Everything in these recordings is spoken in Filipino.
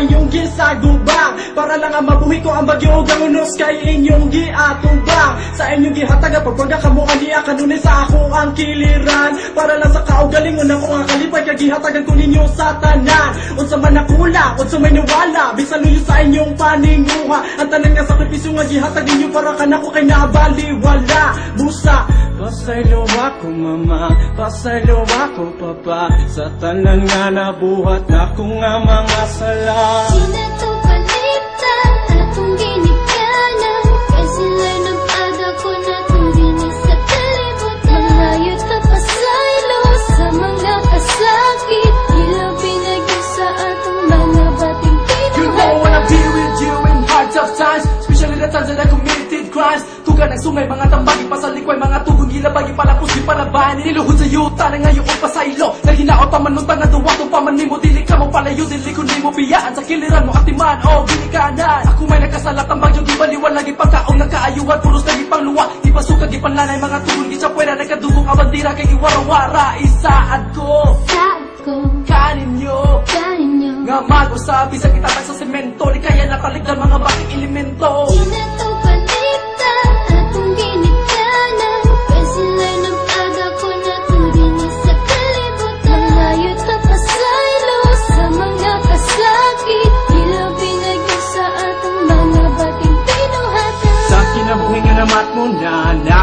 inyong gisagubang. Para lang ang mabuhi ko ang bagyo gangunos kay inyong giatubang. Sa inyong gihataga pagpagka kamo aniya kanunay sa ako ang kiliran. Para lang sa kaugalingon ako ang kalipay kagihatagan ko ninyo sa tanan. Unsa man nakula, unsa may nawala, bisan ninyo sa inyong paninguha. Ang tanan nga sakripisyo nga gihatag ninyo para kanako kay nabaliwala. Busa pasaylo ako mama, pasaylo ako papa, sa tanan nga nabuhat na ko nga mga sala. Di na to palitan atong ginikanan, kay sila'y nag-aga ko na tulinis sa kalibutan. Malayo ta pasaylo sa mga kasakit, ilabi na gyud sa atong mga bating You know when I be with you in hard tough times, especially the times that I committed crimes. Tuga ng sungay, mga tambagi, pasalikway, mga tugong gilabagi, palapos di palabahan. Niluhod sa yuta na ngayon o pasaylo. Naghinaot pamanunta nga duwatong paman mo, dili ka mo palayo, dili ko ni mo biyaan. Sa kiliran mo atiman o ginikanan. Ako may nagkasalat ang bagyo, di baliwan lagi pagkaong nagkaayuhan. Puros lagi pangluwa, di pasuka, di panlanay, mga tugong di sa puwera. Nagkadugong abandira kay iwarawara. Isaad ko, saad ko, kanin nyo, kanin nyo. nga mag-usabi sa kitatag sa semento. Di kaya nataligdan mga baking elemento. Di na to palitan atong ginikanan, kay sila'y nag-aga ko na tulinis sa kalibutan. Malayo ta pasaylo sa mga kasakit, ilabi na gyud sa atong mga bating pinuhatan. Sa kinabuhi nga namat mo na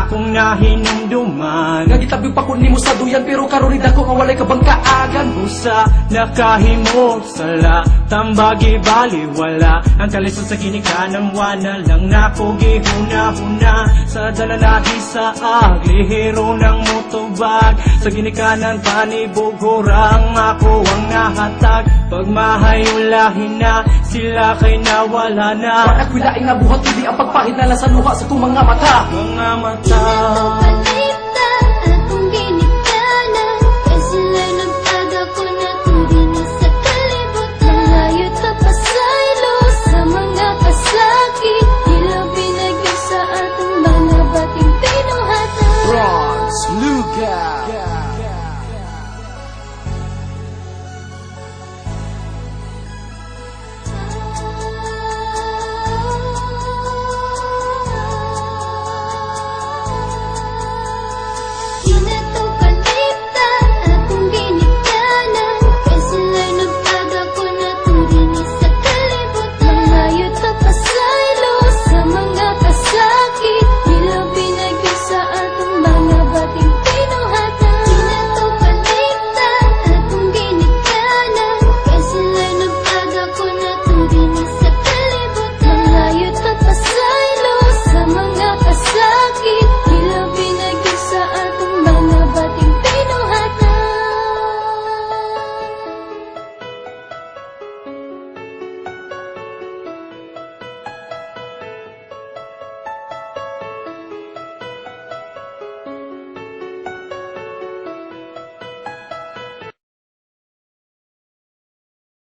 akong nahinumduman. Nagitabi pa ko nimo sa duyan pero karon ako nga walay kabangkaagan. Busa nakahimo sala tambagi baliwala. Ang kalisod sa ginikanan wana lang nako gihuna-huna. Sa dalalagi sa aglihiro ng mutubag. Sa ginikanan panibugurang ako ang nahatag. Pagmahayulahin na sila kay nawala na. Panagwilaing nabuhat hindi ang pagpahid na sa luha sa kong mga mata. Mga mata.